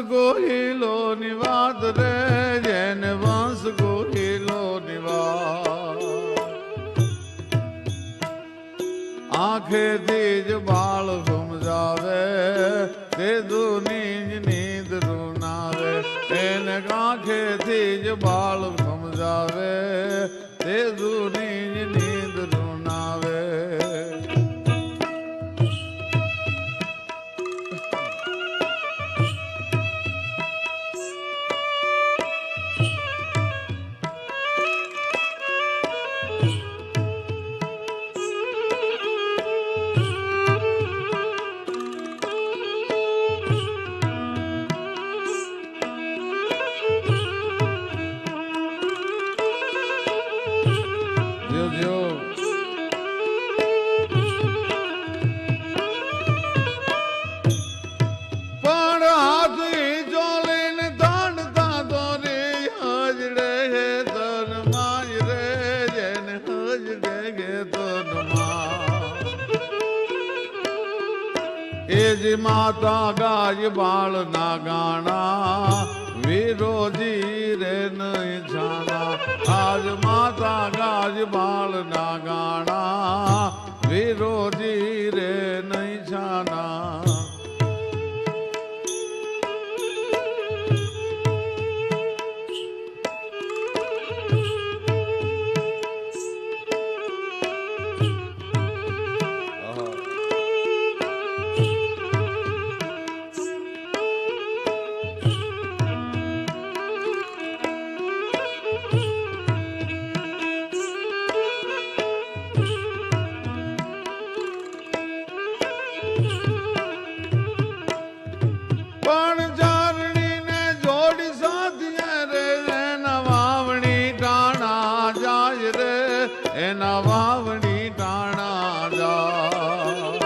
ગોહિલો ની વાત રે, જેને વંશ ગોહિલો ની વાત, આંખેથી જ બાળ સમજાવે, તે દુની નીંદ રૂનાવે, એને આંખેથી જ બાળ સમજાવે, તે દુની નીંદ રૂનાવે. માતા ગાય બાળ ના ગાણા, વિરોજી રે નહીં જાણા. આજ માતા ગાય બાળ ના ગાણા, વિરોજી રે નહીં જાણા. એના વાવણી ટાણા જા,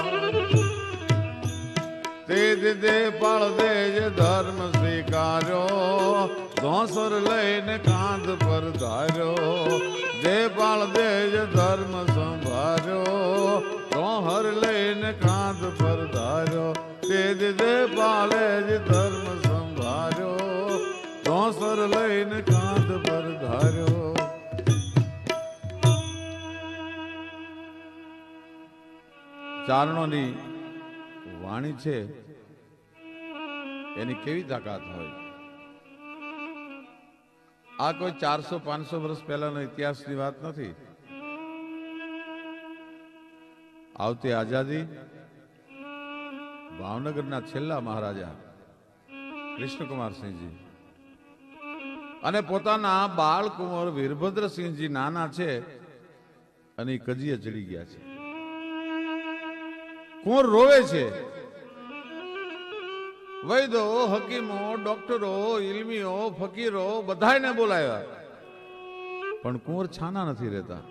તે દે પાળ દેજ ધર્મ સ્વીકાર્યો, ધોસર લઈને કાંધ પર ધાર્યો. દે પાળ દેજ ધર્મ સંભાર્યો, ધોહર લઈને કાંધ પર ધાર્યો. તે દે પાળે જ ધર્મ સંભાર્યો, ધોસર લઈને કાંધ પર ધાર્યો. ચારણોની વાણી છે એની કેવી તાકાત હોય. આ કોઈ 400-500 વર્ષ પહેલાનો ઇતિહાસની વાત નથી. આવતી આઝાદી, ભાવનગરના છેલ્લા મહારાજા કૃષ્ણકુમારસિંહજી અને પોતાના બાળકુંવર વીરભદ્રસિંહજી નાના છે અને કજીએ ચડી ગયા છે. કુંવર રોવે છે. વૈદો, હકીમો, ડોક્ટરો, ઇલ્મીઓ, ફકીરો બધાને બોલાવ્યા, પણ કુંવર છાના નથી રહેતા.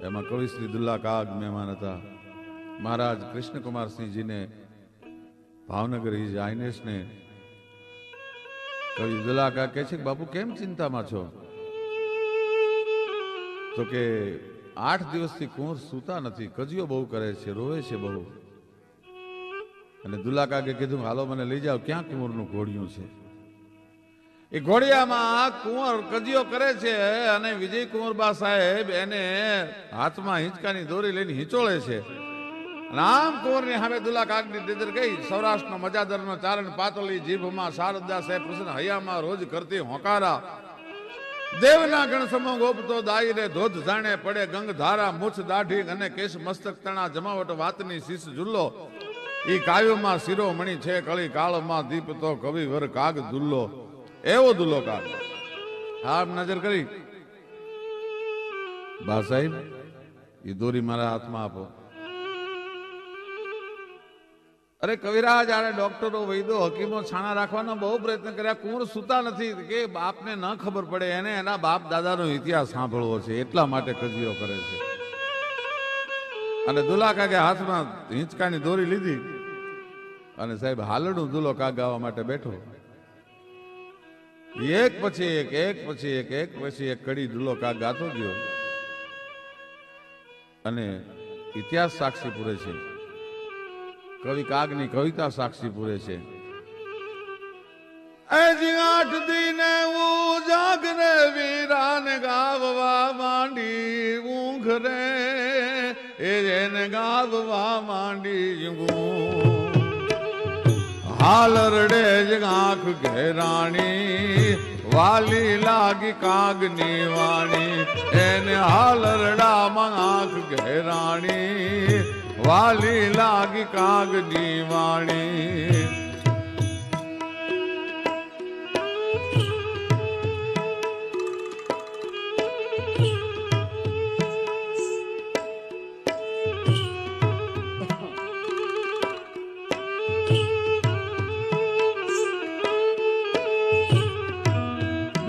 એમાં કવિ શ્રી દુલ્લા કાગ મહેમાન હતા. મહારાજ કૃષ્ણકુમારસિંહજીને ભાવનગર હિઝ હાઇનેસને કવિ દુલ્લા કાગ કહે છે કે બાપુ કેમ ચિંતામાં છો? તો કે 8 દિવસથી કુંવર સૂતા નથી, કજીઓ બહુ કરે છે, રોવે છે બહુ. અને દુલ્લા કાકે કીધું હાલો મને લઈ જાઓ, ક્યાં કુંવરનું ઘોડિયું છે. એ ઘોડિયામાં કુંવર કજીઓ કરે છે અને વિજય કુંવરબા સાહેબ એને હાથમાં હિંચકાની દોરી લઈને હિંચોળે છે. આમ કુંવરની સામે દુલ્લા કાકની દીદર ગઈ. સૌરાષ્ટ્રનો મજાદરનો ચારણ પાતળી જીભમાં શારદા સાહેબ પ્રસન્ન હૈયામાં રોજ કરતી હોકારા. દેવના ગણ સમો ગોપતો દાયરે ધોધ જાણે પડે ગંગ ધારા. મૂછ દાઢી અને કેશ મસ્તક તણા જમાવટ વાતની શીશ ઝુલ્લો. ઈ કાવ્યમાં શિરોમણી છે કળી કાળમાં દીપતો કવિવર કાગ દુલ્લો. એવો દુલ્લો કાગ. આપ નજર કરી બા સાહેબ એ દોરી મારા હાથમાં આપો. અરે કવિરાજ આને ડોક્ટરો, વૈદો, હકીમો છાણા રાખવાનો બહુ પ્રયત્ન કર્યા, કુંવર સૂતા નથી કે બાપને ન ખબર પડે, એને એના બાપ દાદાનો ઇતિહાસ સાંભળવો છે એટલા માટે કજીઓ કરે છે. અને દુલ્લા કાકે હાથમાં હિંચકાની દોરી લીધી અને સાહેબ હાલડું દુલ્લો કાગ ગાવા માટે બેઠો. એક પછી એક કડી દુલ્લો કાગ ગાતો ગયો અને ઇતિહાસ સાક્ષી પૂરે છે, કવિ કાગની કવિતા સાક્ષી પૂરે છે. એજી 8 દિને જાગને વીરાને ગાવવા માંડી ઊંઘ રે એને ગાવવા માંડી હાલ રડે જ આંખ ઘેરાણી વાલી લાગી કાગની વાણી એને હાલ રડામાં આંખ ઘેરાણી વાલી લાગી કાગની વાણી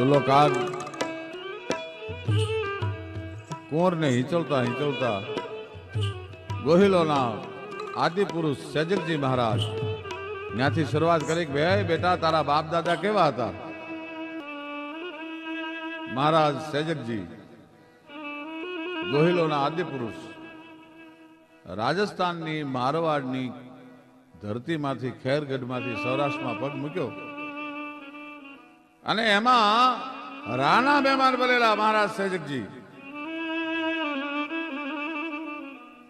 દુલ્લો કાગ કુંવરને હિંચવતા હિંચવતા ગોહિલોના આદિ પુરુષ સેજકજી મહારાજ ત્યાંથી શરૂઆત કરી કે ભાઈ બેટા તારા બાપ દાદા કેવા હતા. મહારાજ સેજકજી ગોહિલોના આદિ પુરુષ રાજસ્થાનની મારવાડની ધરતીમાંથી ખેરગઢમાંથી સૌરાષ્ટ્રમાં પગ મૂક્યો અને એમાં રાણા મહેમાન બનેલા મહારાજ સેજકજી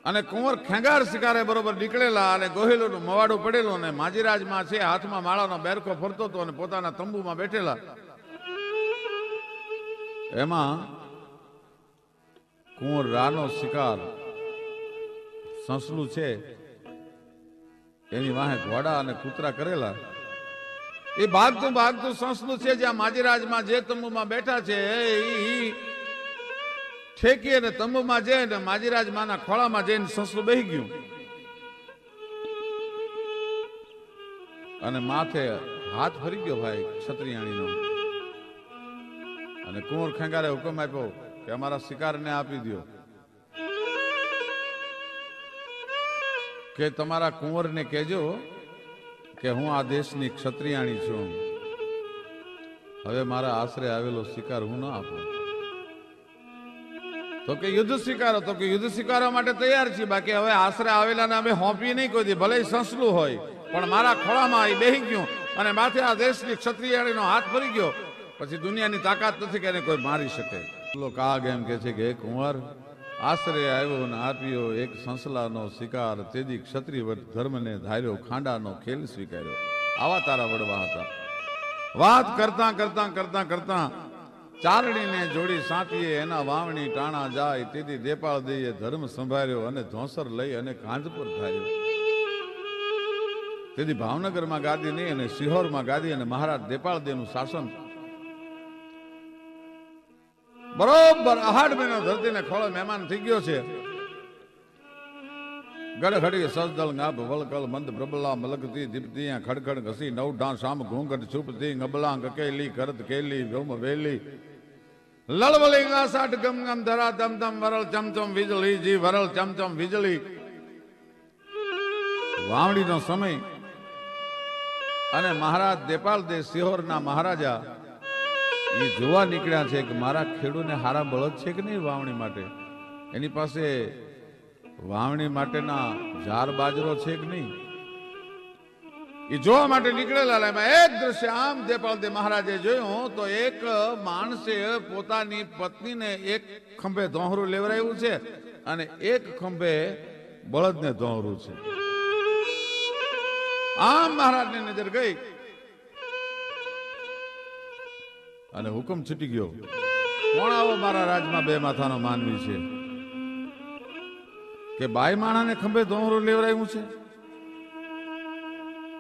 અને કુંવર ખેંગાર શિકારે બરોબર નીકળેલા અને ગોહિલોનું મવાડું પડેલું અને માજીરાજમાં છે હાથમાં માળાનો બેરકો ફરતો હતો અને પોતાના તંબુમાં બેઠેલા. એમાં કુંવર રાનો શિકાર સસલું છે એની વાહે ઘોડા અને કૂતરા કરેલા. એ ભાગતું ભાગતું સસલું છે જ્યાં માજીરાજમાં જે તંબુમાં બેઠા છે એ ઠેકી અને તંબુમાં જઈને માજીરાજ માના ખોળામાં જઈને સસલું બેહી ગયું અને માથે હાથ ફરી ગયો ભાઈ ક્ષત્રિયાણીનો. અને કુંવર ખેંગારે હુકમ આપ્યો કે અમારા શિકારને આપી દો કે તમારા કુંવરને કહેજો કે હું આ દેશની ક્ષત્રિયાણી છું, હવે મારા આશરે આવેલો શિકાર હું ના આપું. તો કે યુદ્ધ સ્વીકારો, તો કે યુદ્ધ સ્વીકારવા માટે તૈયાર છીએ, બાકી હવે આશરે આવેલાને અમે હોંપી નહીં કોઈ દી, ભલે સસલું હોય પણ મારા ખોળામાં એ બેહી ગયું અને માથે આ દેશની ક્ષત્રિયાણીનો હાથ ફરી ગયો. પછી દુનિયાની તાકાત નથી કે એને કોઈ મારી શકે. કાગ એમ કે છે કે એક કુંવર આશરે આવ્યો ને આપ્યો એક સંસલાનો શિકાર, તેદી ક્ષત્રિય ધર્મને ધાર્યો, ખાંડાનો ખેલ સ્વીકાર્યો. આવા તારા વડવા હતા. વાત કરતા કરતા કરતા કરતા ચારણીને જોડી સાંતીએ એના વાવણી ટાણા જાય, તેથી દેપાળ દઈએ ધર્મ સંભાળ્યો અને ધોંસર લઈ અને કાંધપુર ધાર્યો. તેથી ભાવનગરમાં ગાદી નહીં અને સિહોરમાં ગાદી અને મહારાજ દેપાળ દેનું શાસન. બરોબર 8 મહિનો ધરતીને ખોળો મહેમાન થઈ ગયો છે. ગડઘડી સજદળ ગાભ વળકલ મંદ પ્રબલા મલકતી દીપતી ખડખડ ઘસી નવ ઢાં શામ ઘૂંઘટ છુપતી ગબલા કકેલી કરત કેલી ગમ વેલી લળવલી ગાસાટ ગમ ગમ ધરા ધમ ધમ વરલ ચમચમ વીજળી જી વરલ ચમચમ વીજળી. વાવણીનો સમય અને મહારાજ દેપાળ દે સિહોરના મહારાજા એ જોવા નીકળ્યા છે કે મારા ખેડૂને હારા બળદ છે કે નહીં વાવણી માટે, એની પાસે વાવણી માટેના જાર બાજરો છે કે નહીં, એ જોવા માટે નીકળેલા. એમાં એક દ્રશ્ય આમ દેપાળ દે મહારાજે જોયું તો એક માણસે પોતાની પત્નીને એક ખંભે ધોહરું લેવરાયું છે અને એક ખંભે બળદને ધોહરું છે. આમ મહારાજની નજર ગઈ અને હુકમ છૂટી ગયો, કોણ આવો મારા રાજમાં બે માથાનો માનવી છે કે બાઈ માણાને ખંભે ધોહરું લેવરાયું છે.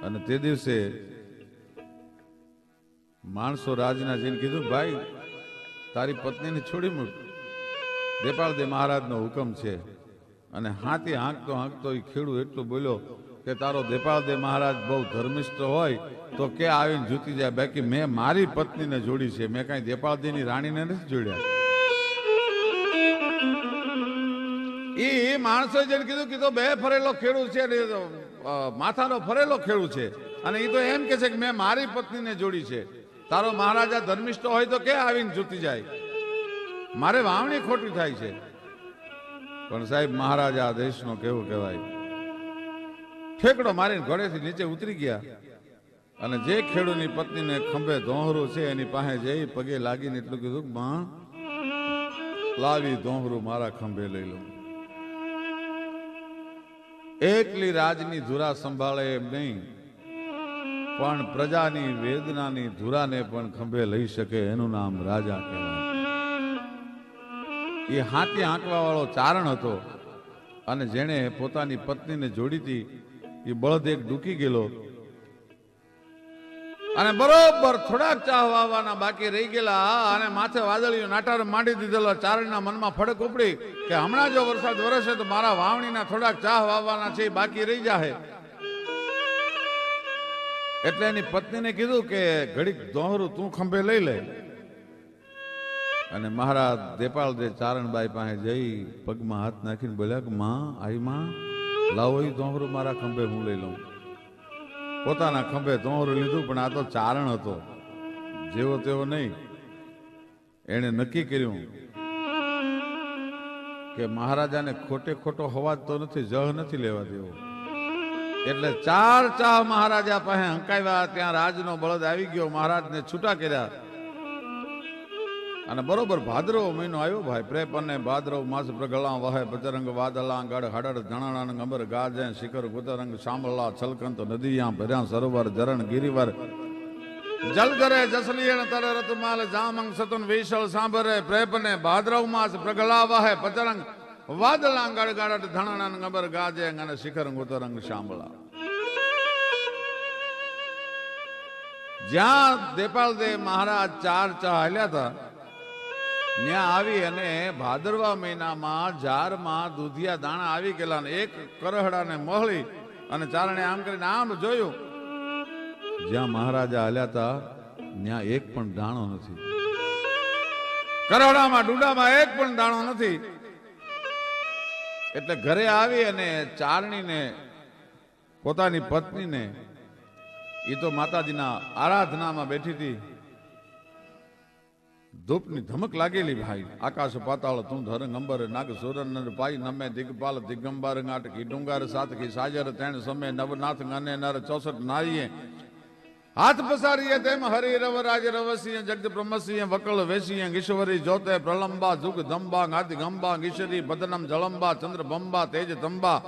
અને તે દિવસે માણસો રાજના જઈને કીધું ભાઈ તારી પત્નીને છોડી મૂક, દેપાળ દે મહારાજનો હુકમ છે. અને હાથી હાંકતો હાંકતો એ ખેડૂ એટલું બોલ્યો કે તારો દેપાળ દે મહારાજ બહુ ધર્મિષ્ઠ હોય તો કે આવીને જૂતી જાય, બાકી મેં મારી પત્નીને જોડી છે, મેં કઈ દેપાળ દેની રાણીને નથી જોડ્યા. એ માણસો જેને કીધું કે તો બે ફરેલો ખેડૂત છે, માથાનો ફરેલો ખેડૂત છે, અને એ તો એમ કે છે કે મેં મારી પત્નીને જોડી છે. તારો મહારાજા ધર્મિષ્ઠ હોય તો કે આવીને જૂતી જાય, મારે વાવણી ખોટી થાય છે. પણ સાહેબ મહારાજા આ દેશનો કેવું કહેવાય, ઠેકડો મારીને ઘોડેથી નીચે ઉતરી ગયા અને જે ખેડૂની પત્નીને ખંભે ધોહરું છે એની પાસે જઈ પગે લાગીને એટલું કીધું, માં લાવી ધોહરું મારા ખંભે લઈ લો. એકલી રાજની ધુરા સંભાળે એમ નહીં, પણ પ્રજાની વેદનાની ધુરાને પણ ખંભે લઈ શકે એનું નામ રાજા કહેવાય. એ હાથી હાંકવા વાળો ચારણ હતો અને જેણે પોતાની પત્નીને જોડી હતી એ બળદ એક ડૂકી ગયેલો અને બરોબર થોડાક ચાહ વાવવાના બાકી રહી ગયેલા અને માથે વાદળીઓ નાટાર માંડી દીધેલો. ચારણના મનમાં ફડક ઉપડી કે હમણાં જો વરસાદ વરસે તો મારા વાવણીના થોડાક ચાહ વાવવાના છે બાકી રહી જાય. એટલે એની પત્નીને કીધું કે ઘડીક દોહરું તું ખંભે લઈ લે. અને મહારાજ દેપાળ દે ચારણબાઈ પાસે જઈ પગમાં હાથ નાખીને બોલ્યા કે માં આઈ માં લાવો એ દોહરું મારા ખંભે હું લઈ લઉં. પોતાના ખંભે દોહરું લીધું, પણ આ તો ચારણ હતો, જેવો તેવો નહીં. એને નક્કી કર્યું કે મહારાજાને ખોટે ખોટો હવાજ તો નથી, જહ નથી લેવા દેવો. એટલે ચાર ચાહ મહારાજા પાસે હંકાવ્યા. ત્યાં રાજનો બળદ આવી ગયો, મહારાજને છૂટા કર્યા. અને બરોબર ભાદરવો મહિનો આવ્યો ભાઈ. પ્રેપ અને ભાદરવ માસ પ્રગળા વહે બજરંગ વાદળા ગઢ હડડ ધણાણા ગંબર ગાજે શિખર ગુતરંગ સાંભળા છલકંત નદીયા ભર્યા સરોવર જરણ ગિરિવર જલ કરે જસલીયણ તર રતમાલ જામંગ સતન વિશળ સાંભરે. પ્રેપ ને ભાદરવ માસ પ્રગળા વહે બજરંગ વાદળા ગઢ ગઢ ધણાણા ગંબર ગાજે અને શિખર ગુતરંગ સાંભળા. જ્યાં દેપાળ દે મહારાજ ચાર ચાહ હાલ્યા હતા ત્યાં આવી અને ભાદરવા મહિનામાં જારમાં દૂધિયા દાણા આવી ગયેલા ને એક કરહડાને મહળી અને ચારણે આમ કરીને આમ જોયું. જ્યાં મહારાજા હાલ્યા હતા ત્યાં એક પણ દાણો નથી. કરહડામાં ડુંડામાં એક પણ દાણો નથી. એટલે ઘરે આવી અને ચારણીને પોતાની પત્નીને, એ તો માતાજીના આરાધનામાં બેઠી હતી, ધૂપની ધમક લાગેલી ભાઈ. આકાશ પાતાળ તું ધરંગ અંબર નાગ સુરન પાઈ નમે દિગપાલ દિગંબર નાટકી ડુંગાર સાતકી સાજર તેણ સમે નવનાથ ગને નર 64 નારીએ હાથ પસારીએ તેમ હરિ રવ રાજ રવસિંહ જગત બ્રહ્મસિંહ વકળ વેસિંહ ઈશ્વરી જોતે પ્રલંબા જુગ ધંબા ગાતિ ગંબા ઈશ્વરી બદનમ જળંબા ચંદ્ર બંબા તેજ ધંબા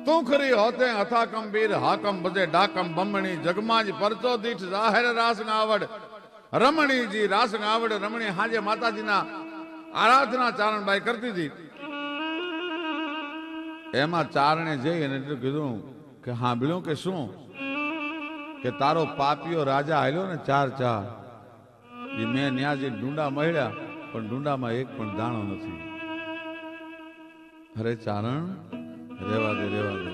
તું ખરી હોતે અથા કંબીર હાકમ બજે ડાકમ બમણી જગમાજ પરચો દીઠ જાહેર રાસ આવડ રમણીજી રાસ આવડ રમણી. હાજે માતાજીના આરાધના ચારણબાઈ કરતી હતી. એમાં ચારણે જઈ અને એટલું કીધું કે સાંભળ્યું કે શું કે તારો પાપીઓ રાજા હાલ્યો ને ચાર ચાહ એ મેં ન્યા જે ડુંડા મળ્યા પણ ડુંડામાં એક પણ દાણો નથી. અરે ચારણ રેવા દે રેવા દે.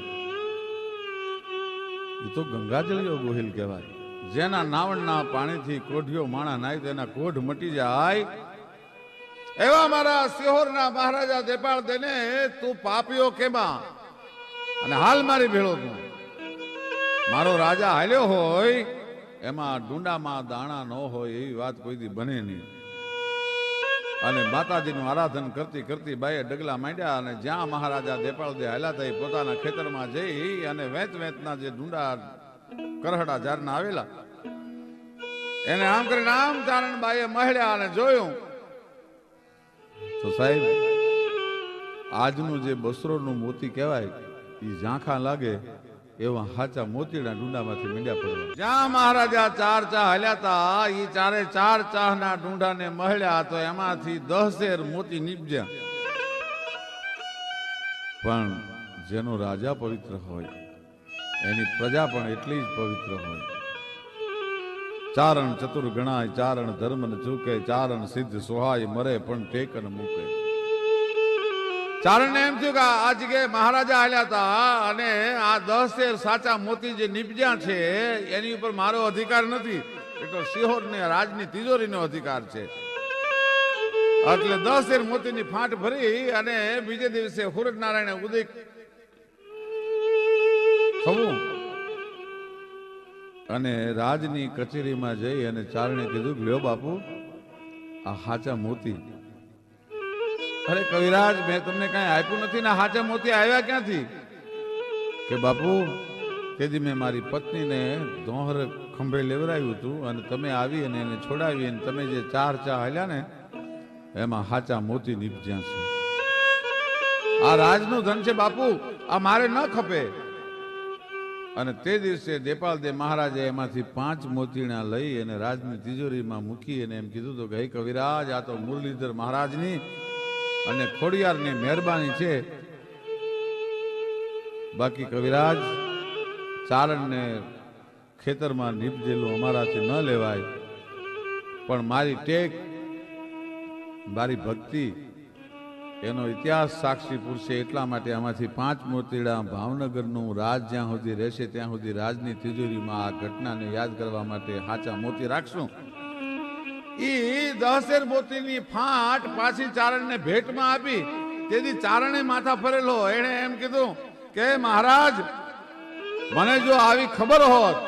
એ તો ગંગાજળીઓ ગોહિલ કહેવાય. જેના નાવણના પાણીથી કોઢિયો માણા નાય તેના કોઢ મટી જાય. એવા મારા સિહોરના મહારાજા દેપાળ દેને તું પાપીઓ કેમાં અને હાલ મારી ભેળો તું. મારો રાજા હાલ્યો હોય એમાં ડુંડામાં દાણા ન હોય એવી વાત કોઈ દી બને નહીં. અને માતાજીનું આરાધન કરતી કરતી બાઈએ ડગલા માંડ્યા અને જ્યાં મહારાજા દેપાળ દે હાલ્યા હતા એ પોતાના ખેતરમાં જઈ અને વેચ વેચના જે ડુંડા કરહડા જારના આવેલા એને આમ કરીને આમ ચારણ બાઈએ મહળ્યા અને જોયું તો સાહેબ આજનું જે બસરોનું મોતી કહેવાય એ ઝાંખા લાગે એવા હાચા મોતીના ડુંડામાંથી મીંડ્યા પડવા. જ્યાં મહારાજા ચાર ચાહ હાલ્યા હતા એ ચારે ચાર ચાહના ડુંડાને મહળ્યા તો એમાંથી 10 શેર મોતી નીપજ્યા. પણ જેનો રાજા પવિત્ર હોય એની પ્રજા પણ એટલી જ પવિત્ર હોય. ચારણ ચતુર ગણાય ચારણ ધર્મ ન ચૂકે ચારણ સિદ્ધ સોહાય મરે પણ ટેક ન મૂકે. ચારણ ને એમ થયું કે આ જગ્યાએ મહારાજા હાલ્યા હતા અને આ 10 શેર સાચા મોતી જે નીપજ્યા છે એની ઉપર મારો અધિકાર નથી. એ તો સિહોર ને રાજની તિજોરીનો અધિકાર છે. એટલે 10 શેર મોતીની ફાંટ ભરી અને બીજે દિવસે સૂરજનારાયણે ઉદય થવું અને રાજની કચેરીમાં જઈ અને ચારણે કીધું લ્યો બાપુ આ હાચા મોતી. અરે કવિરાજ મેં તમને કઈ આપ્યું નથી ને હાચા મોતી આવ્યા ક્યાંથી? કે બાપુ તેથી મેં મારી પત્નીને ધોહર ખંભે લેવરાવ્યું હતું અને તમે આવી અને એને છોડાવી અને તમે જે ચાર ચા હાલ્યા ને એમાં હાચા મોતી નીપજ્યા છે. આ રાજનું ધન છે બાપુ, આ મારે ન ખપે. અને તે દિવસે દેપાળદેવ મહારાજે એમાંથી 5 મોતીણા લઈ અને રાજની તિજોરીમાં મૂકી અને એમ કીધું હતું કે હે કવિરાજ, આ તો મુરલીધર મહારાજની અને ખોડિયારની મહેરબાની છે. બાકી કવિરાજ, ચારણને ખેતરમાં નીપજેલું અમારાથી ન લેવાય, પણ મારી ટેક, મારી ભક્તિ એનો ઇતિહાસ સાક્ષી પૂરશે. એટલા માટે આમાંથી 5 મોતીડા ભાવનગરનું રાજ જ્યાં સુધી રહેશે ત્યાં સુધી રાજની તિજોરીમાં આ ઘટનાને યાદ કરવા માટે હાચા મોતી રાખશું. ઈ 10 મોતીની ફાટ પાછી ચારણને ભેટમાં આપી. તેથી ચારણે માથા ફરેલો. એણે એમ કીધું કે મહારાજ, મને જો આવી ખબર હોત,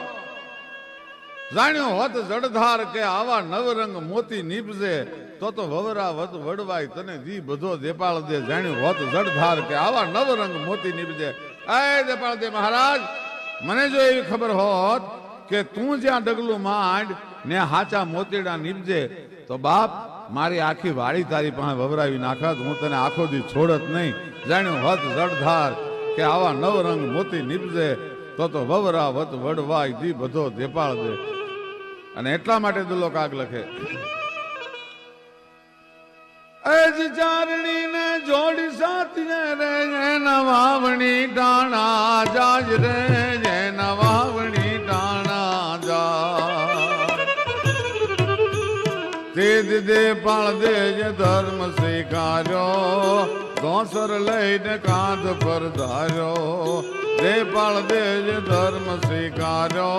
જાણ્યો હોત જડધાર કે આવા નવરંગ મોતી નીપજે, તો વવરા વડવાય તને દી બધો દેપાળ દે. જાણ્યું હોત જડધાર કે આવા નવરંગ મોતી નીપજે. એ દેપાળ દે મહારાજ, મને જો એવી ખબર હોત કે તું જ્યાં ડગલું માંડ ને હાચા મોતીડા નીપજે, તો બાપ મારી આખી વાડી તારી પાસે વવરાવી નાખત, હું તને આખો દી છોડત નહીં. જાણ્યું હોત જડધાર કે આવા નવરંગ મોતી નીપજે, તો વવરા વડવાય દી બધો દેપાળ દે. અને એટલા માટે દુલ્લો કાગ લખે, એજ ચારણી ને જોડી સાથીને રે, એના વાવણી ટાણા જાજ રે, એના વાવણી ટાણા જા. તે દે પાળ દે જે ધર્મ સ્વીકાર્યો, ધોસર લઈને કાંધ પર ધાર્યો. દે પાળ દે જે ધર્મ સ્વીકાર્યો,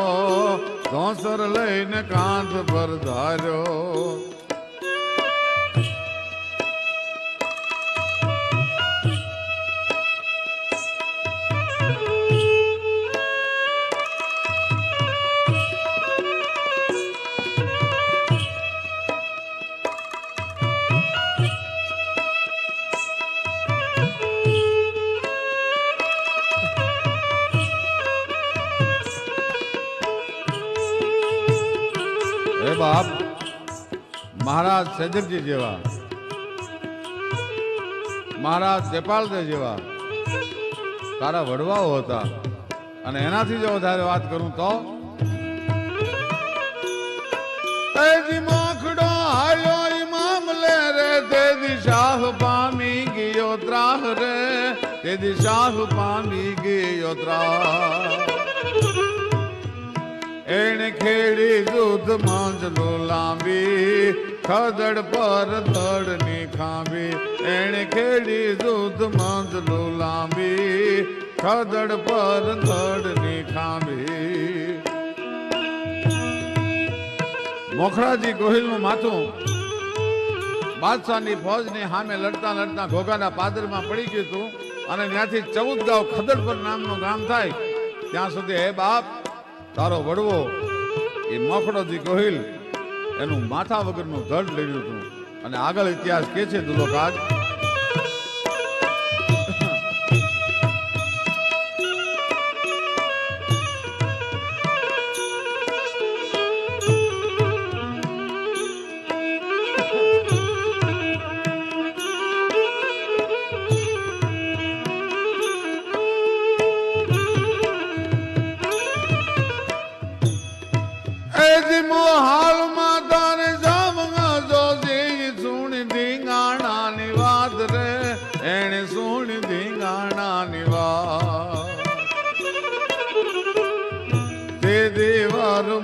ધોસર લઈને કાંધ પર ધાર્યો. બાપ, મહારાજ સેજરજી જેવા, મહારાજ દેપાળદેવ જેવા તારા વડવાઓ હતા. અને એનાથી જો વધારે વાત કરું તો મોખડો હાલ્યો ઇમામ લે રે, તે દિશાહ પામી ગયો ત્રાહ રે, તે દિશાહ પામી ગયો ત્રાહ. એણે ખેડી દૂધ માંજલો લાંબી, ખદડ પર ધડની ખાંભી. એણે ખેડી દૂધ માંજલો લાંબી, ખદડ પર ધડની ખાંભી. મોખરાજી ગોહિલનું માથું બાદશાહની ફૌજની સામે લડતા લડતા ઘોઘાના પાદરમાં પડી ગયું હતું. અને ત્યાંથી 14 ગાંવ ખદડપર નામનું ગામ થાય ત્યાં સુધી હે બાપ, તારો વડવો એ મોખડોજી ગોહિલ એનું માથા વગરનું ધડ લડ્યું હતું. અને આગળ ઇતિહાસ કે છે દુલ્લો કાગ,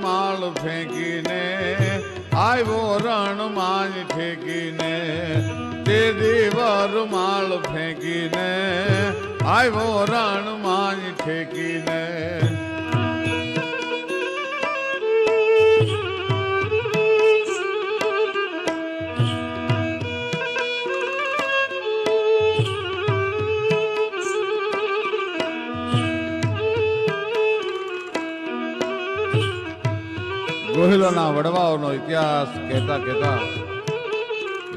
માળ ફેંકીને આવ્યો રણ માં ઠેકીને. તે દીવર માળ ફેંકીને આવ્યો રણ માં ઠેકીને. ગોહિલોના વડવાઓનો ઇતિહાસ કહેતા કહેતા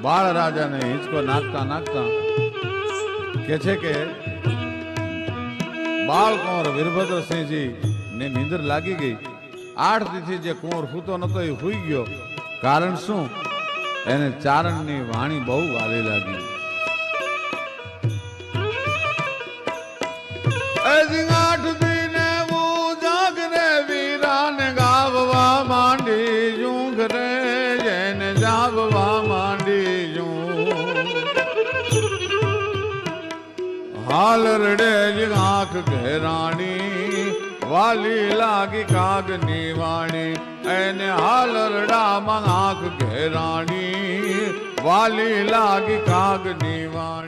બાળ રાજાને હિંચકો નાખતા નાખતા કે છે કે બાળકુંવર વીરભદ્રસિંહજી ને નીંદર લાગી ગઈ. 8 દીથી જે કુંવર સૂતો નતો એ સૂઈ ગયો. કારણ શું? એને ચારણની વાણી બહુ વાલી લાગી. આઠ દીને જાગરે વીરાને ગાવવા માંડી જૂંઘ રે એને જાવવા માંડી જૂં. હાલ રડે આંખ ઘેરાણી વાલી લાગી કાગની વાણી. એને હાલ રડામાં આંખ ઘેરાણી વાલી લાગી કાગની વાણી.